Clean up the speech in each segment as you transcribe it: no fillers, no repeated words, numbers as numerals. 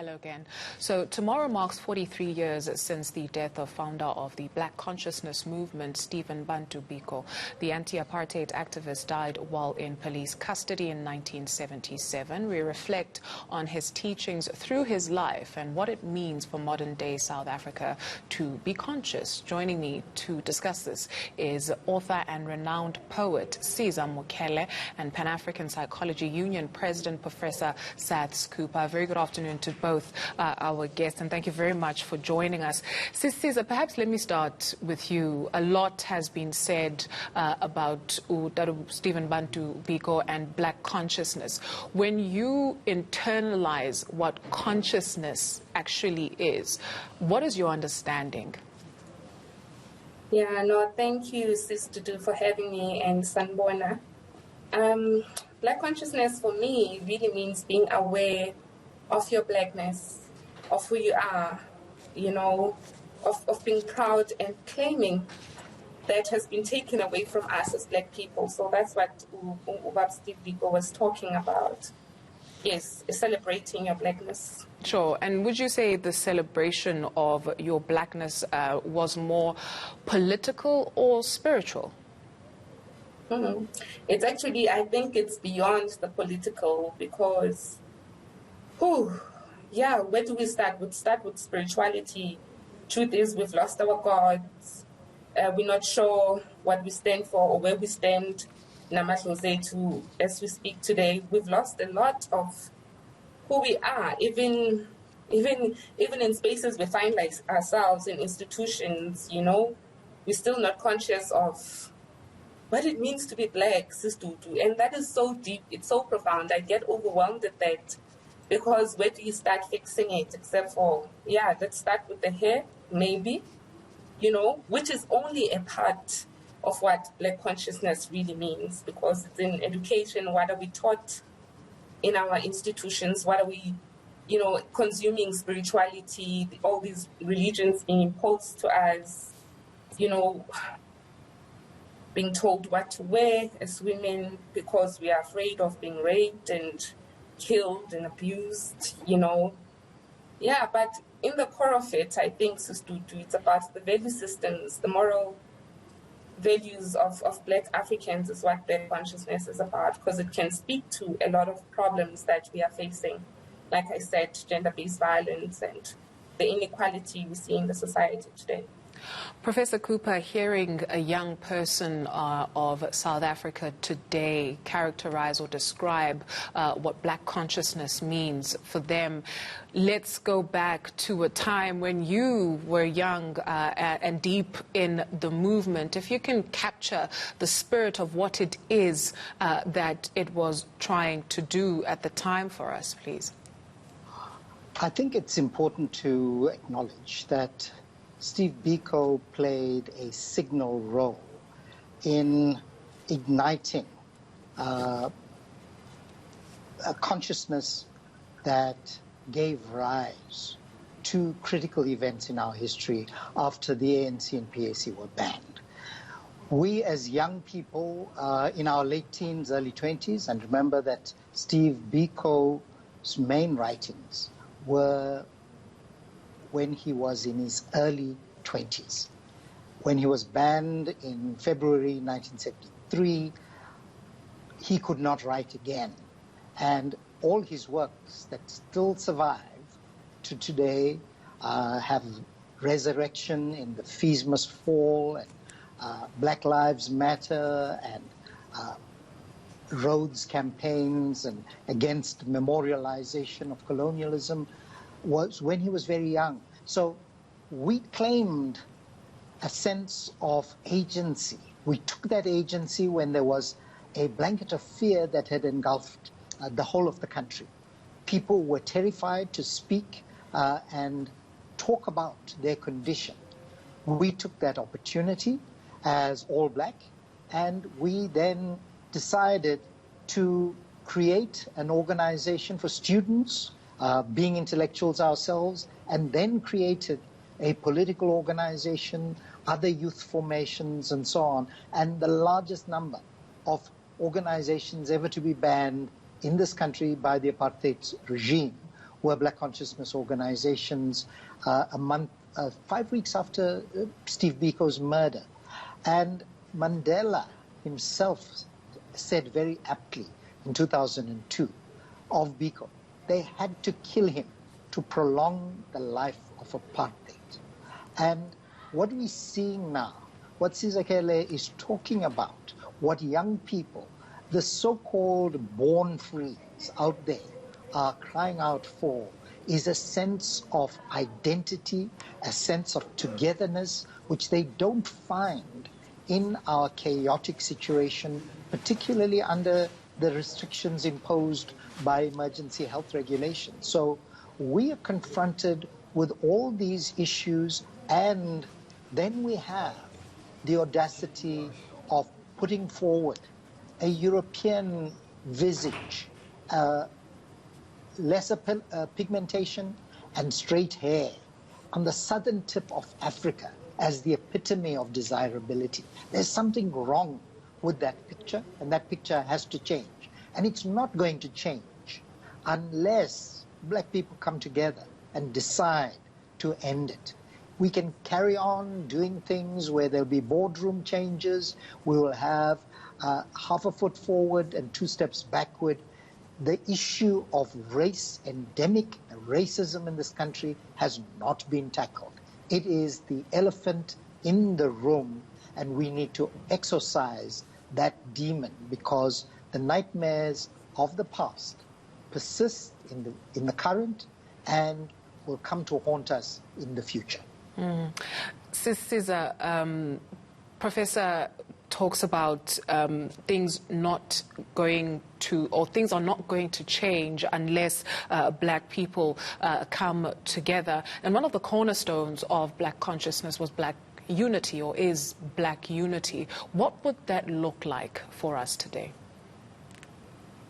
Hello again. So tomorrow marks 43 years since the death of founder of the Black Consciousness Movement, Stephen Bantu Biko. The anti-apartheid activist died while in police custody in 1977. We reflect on his teachings through his life and what it means for modern-day South Africa to be conscious. Joining me to discuss this is author and renowned poet Siza Mokhele and Pan-African Psychology Union President Professor Saths. Very good afternoon to both our guests, and thank you very much for joining us. Siza, perhaps let me start with you. A lot has been said about Stephen Bantu Biko and Black consciousness. When you internalize what consciousness actually is, what is your understanding? Yeah, no, thank you, Sis Dudu, for having me, and Sanbona. Black consciousness for me really means being aware of your blackness, of who you are, you know, of being proud and claiming that has been taken away from us as Black people. So that's what Steve Biko was talking about. Yes, celebrating your blackness. Sure. And would you say the celebration of your blackness was more political or spiritual? It's actually, I think it's beyond the political, because, where do we start? We start with spirituality. Truth is, we've lost our gods. We're not sure what we stand for or where we stand. Namahlose, as we speak today, we've lost a lot of who we are. Even in spaces we find like ourselves, in institutions, you know, we're still not conscious of what it means to be Black, Sis Dudu. And that is so deep, it's so profound. I get overwhelmed at that, because where do you start fixing it, except for, let's start with the hair, maybe, you know, which is only a part of what Black consciousness really means, because it's in education. What are we taught in our institutions? What are we, you know, consuming spirituality, all these religions being imposed to us, you know, being told what to wear as women because we are afraid of being raped and killed and abused, you know. Yeah, but in the core of it, I think, Sis Dudu, it's about the value systems, the moral values of Black Africans is what Black consciousness is about, because it can speak to a lot of problems that we are facing. Like I said, gender-based violence and the inequality we see in the society today. Professor Cooper, hearing a young person of South Africa today characterize or describe what Black consciousness means for them, let's go back to a time when you were young and deep in the movement. If you can capture the spirit of what it is that it was trying to do at the time for us, please. I think it's important to acknowledge that Steve Biko played a signal role in igniting a consciousness that gave rise to critical events in our history after the ANC and PAC were banned. We as young people in our late teens, early 20s, and remember that Steve Biko's main writings were when he was in his early 20s. When he was banned in February 1973, he could not write again. And all his works that still survive to today have Resurrection in The Fees Must Fall, and Black Lives Matter, and Rhodes campaigns, and against memorialization of colonialism, was when he was very young. So we claimed a sense of agency. We took that agency when there was a blanket of fear that had engulfed the whole of the country. People were terrified to speak and talk about their condition. We took that opportunity as all Black, and we then decided to create an organization for students, being intellectuals ourselves, and then created a political organization, other youth formations, and so on. And the largest number of organizations ever to be banned in this country by the apartheid regime were black consciousness organizations 5 weeks after Steve Biko's murder. And Mandela himself said very aptly in 2002 of Biko, they had to kill him to prolong the life of apartheid. And what we're seeing now, what Siza is talking about, what young people, the so-called born frees out there are crying out for, is a sense of identity, a sense of togetherness, which they don't find in our chaotic situation, particularly under the restrictions imposed by emergency health regulations. So we are confronted with all these issues, and then we have the audacity of putting forward a European visage, lesser pigmentation and straight hair on the southern tip of Africa as the epitome of desirability. There's something wrong with that picture, and that picture has to change. And it's not going to change unless black people come together and decide to end it. We can carry on doing things where there'll be boardroom changes. We will have half a foot forward and 2 steps backward. The issue of race, endemic racism in this country, has not been tackled. It is the elephant in the room, and we need to exorcise that demon, because the nightmares of the past persist in the current and will come to haunt us in the future. Siza, Professor talks about things not going to, or things are not going to change unless black people come together. And one of the cornerstones of black consciousness was black unity, or is black unity. What would that look like for us today?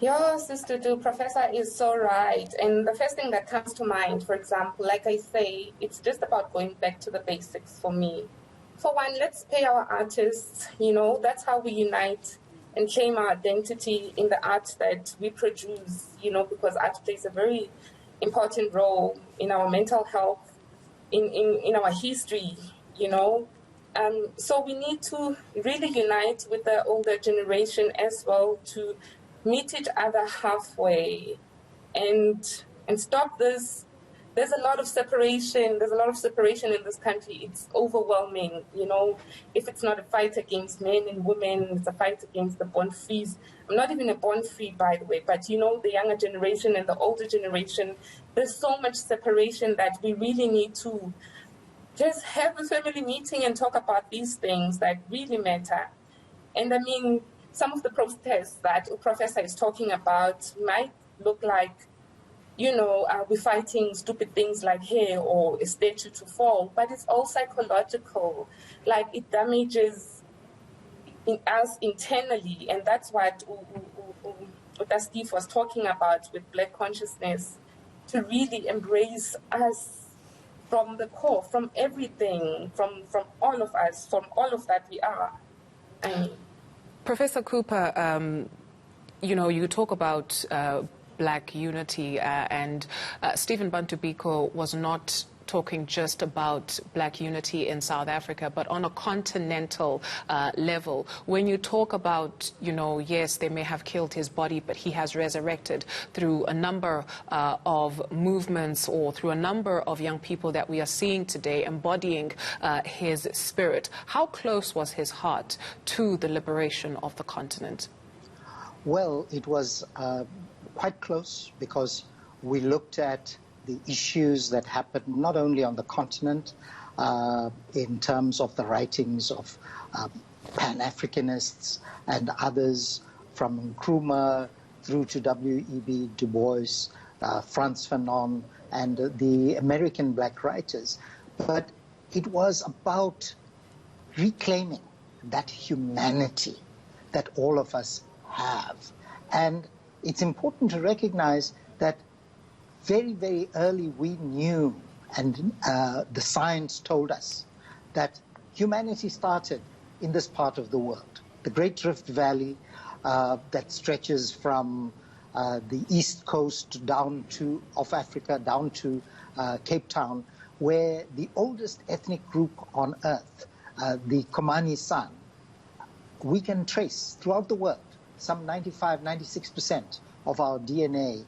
Yeah, Sister Du, Professor is so right. And the first thing that comes to mind, for example, like I say, it's just about going back to the basics for me. For one, let's pay our artists. You know, that's how we unite and claim our identity in the art that we produce, you know, because art plays a very important role in our mental health, in our history, you know. So we need to really unite with the older generation as well to meet each other halfway and stop this. There's a lot of separation. There's a lot of separation in this country. It's overwhelming, you know. If it's not a fight against men and women, it's a fight against the born frees. I'm not even a born free, by the way, but you know, the younger generation and the older generation, there's so much separation that we really need to just have a family meeting and talk about these things that really matter. And I mean, some of the protests that the professor is talking about might look like, you know, we're fighting stupid things like hair or a statue to fall, but it's all psychological. Like, it damages us internally, and that's what Steve was talking about with black consciousness, to really embrace us from the core, from everything, from all of us, from all of that we are. I mean, Professor Cooper, you know, you talk about black unity, and Stephen Bantu Biko was not talking just about black unity in South Africa, but on a continental level. When you talk about, you know, yes, they may have killed his body, but he has resurrected through a number of movements, or through a number of young people that we are seeing today embodying his spirit. How close was his heart to the liberation of the continent? Well, it was quite close, because we looked at the issues that happened not only on the continent in terms of the writings of Pan-Africanists and others, from Nkrumah through to W.E.B. Du Bois, Frantz Fanon, and the American black writers. But it was about reclaiming that humanity that all of us have. And it's important to recognize that very, very early we knew, and the science told us, that humanity started in this part of the world. The Great Rift Valley that stretches from the east coast of Africa down to Cape Town, where the oldest ethnic group on earth, the Komani San, we can trace throughout the world, some 95-96% of our DNA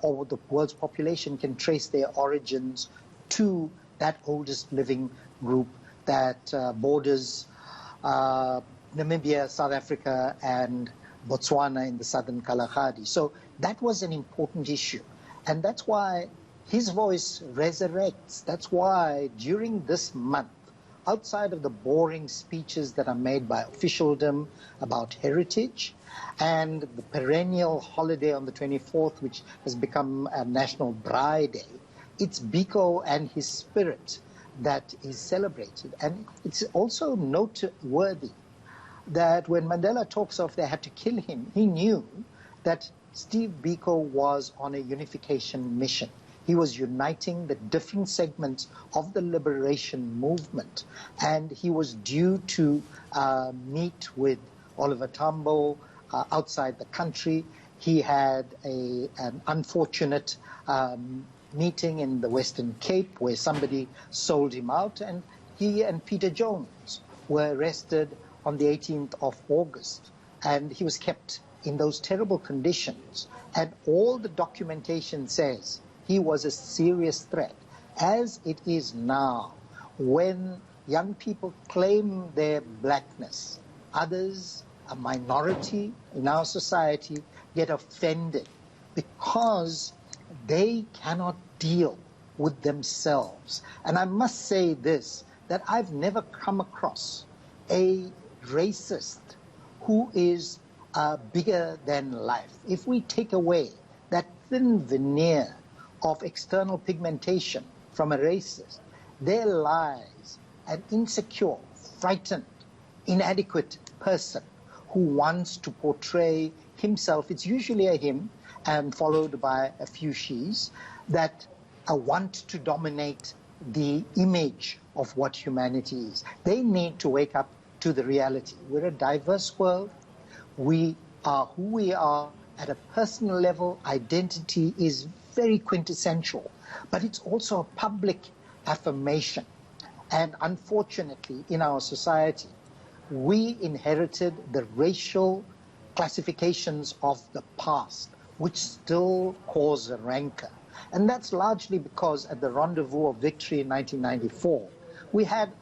or the world's population can trace their origins to that oldest living group that borders Namibia, South Africa, and Botswana in the southern Kalahari. So that was an important issue. And that's why his voice resurrects. That's why during this month, outside of the boring speeches that are made by officialdom about heritage and the perennial holiday on the 24th, which has become a National Braai Day, it's Biko and his spirit that is celebrated. And it's also noteworthy that when Mandela talks of they had to kill him, he knew that Steve Biko was on a unification mission. He was uniting the different segments of the liberation movement, and he was due to meet with Oliver Tambo outside the country. He had an unfortunate meeting in the Western Cape where somebody sold him out, and he and Peter Jones were arrested on the 18th of August, and he was kept in those terrible conditions. And all the documentation says he was a serious threat, as it is now when young people claim their blackness. Others, a minority in our society, get offended because they cannot deal with themselves. And I must say this, that I've never come across a racist who is bigger than life. If we take away that thin veneer of external pigmentation from a racist, there lies an insecure, frightened, inadequate person who wants to portray himself. It's usually a him and followed by a few she's that want to dominate the image of what humanity is. They need to wake up to the reality. We're a diverse world. We are who we are. At a personal level, identity is very quintessential, but it's also a public affirmation. And unfortunately, in our society, we inherited the racial classifications of the past, which still cause a rancor. And that's largely because at the Rendezvous of Victory in 1994, we had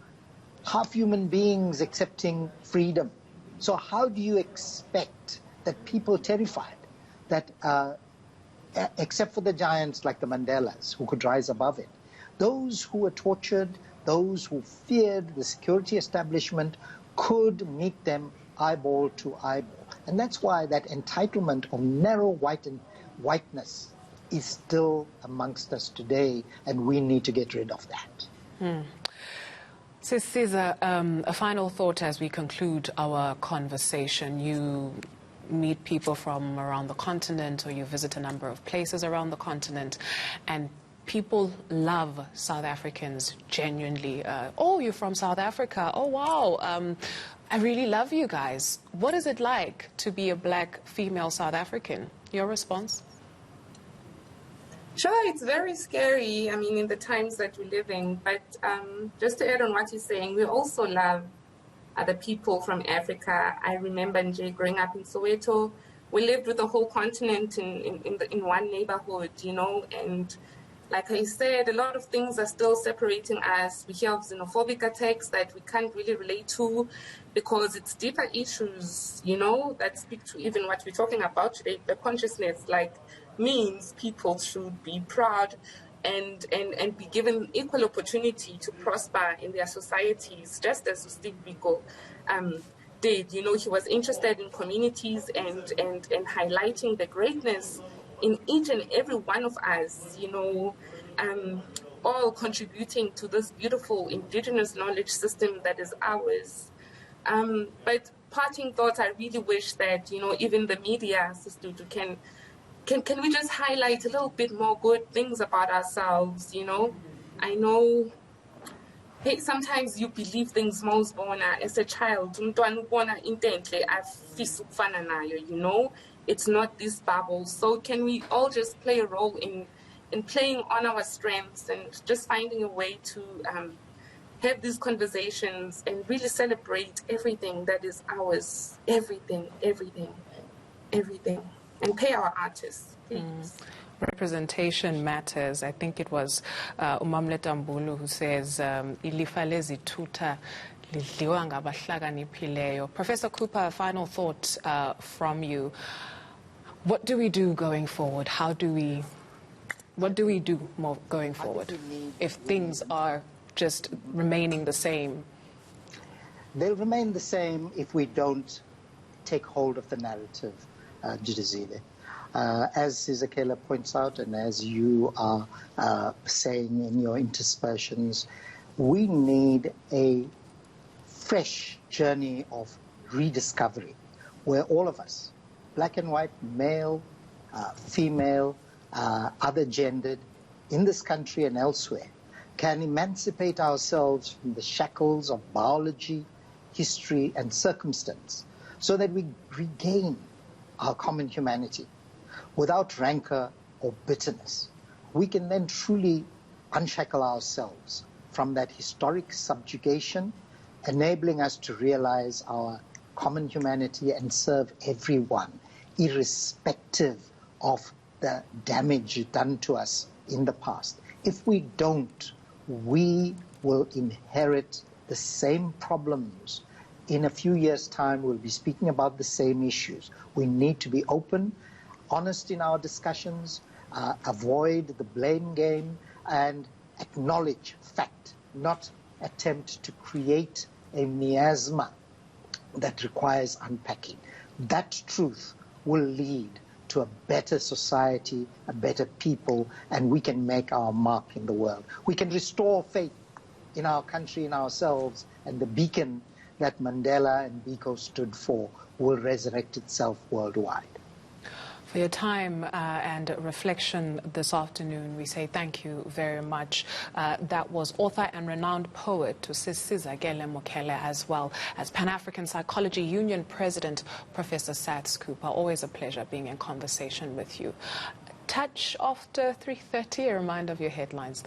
half human beings accepting freedom. So how do you expect that people terrified, that except for the giants like the Mandelas who could rise above it, those who were tortured, those who feared the security establishment could meet them eyeball to eyeball. And that's why that entitlement of narrow whiteness is still amongst us today, and we need to get rid of that. So, Siza, a final thought as we conclude our conversation. You meet people from around the continent, or you visit a number of places around the continent, and people love South Africans genuinely. Oh, you're from South Africa. Oh, wow. I really love you guys. What is it like to be a black female South African? Your response? Sure, it's very scary, I mean, in the times that we live in. But just to add on what you're saying, we also love other people from Africa. I remember growing up in Soweto, we lived with the whole continent in one neighborhood, you know, and like I said, a lot of things are still separating us. We hear of xenophobic attacks that we can't really relate to because it's deeper issues, you know, that speak to even what we're talking about today. The consciousness, like, means people should be proud and be given equal opportunity to prosper in their societies, just as Steve Biko did. You know, he was interested in communities and highlighting the greatness in each and every one of us, you know, all contributing to this beautiful indigenous knowledge system that is ours. But parting thoughts, I really wish that, you know, even the media, Sister, can we just highlight a little bit more good things about ourselves, you know? I know, hey, sometimes you believe things most born as a child, you know? It's not these bubbles. So can we all just play a role in playing on our strengths and just finding a way to have these conversations and really celebrate everything that is ours, everything, and pay our artists, please. Representation matters. I think it was Umamle Tambulu who says, "Ilifa lezithutha lidliwa ngabahlakaniphileyo." Professor Cooper, final thought from you. What do we do going forward? What do we do more going forward if things are just remaining the same? They'll remain the same if we don't take hold of the narrative, Duduzile. As Siza points out, and as you are saying in your interspersions, we need a fresh journey of rediscovery where all of us, black and white, male, female, other gendered, in this country and elsewhere, can emancipate ourselves from the shackles of biology, history, and circumstance so that we regain our common humanity without rancor or bitterness. We can then truly unshackle ourselves from that historic subjugation, enabling us to realize our common humanity and serve everyone, irrespective of the damage done to us in the past. If we don't, we will inherit the same problems. In a few years' time, we'll be speaking about the same issues. We need to be open, honest in our discussions, avoid the blame game, and acknowledge fact, not attempt to create a miasma that requires unpacking. That truth will lead to a better society, a better people, and we can make our mark in the world. We can restore faith in our country, in ourselves, and the beacon that Mandela and Biko stood for will resurrect itself worldwide. For your time and reflection this afternoon, we say thank you very much. That was author and renowned poet Siza Mokhele, as well as Pan-African Psychology Union President Professor Saths Cooper. Always a pleasure being in conversation with you. Touch after 3:30, a reminder of your headlines.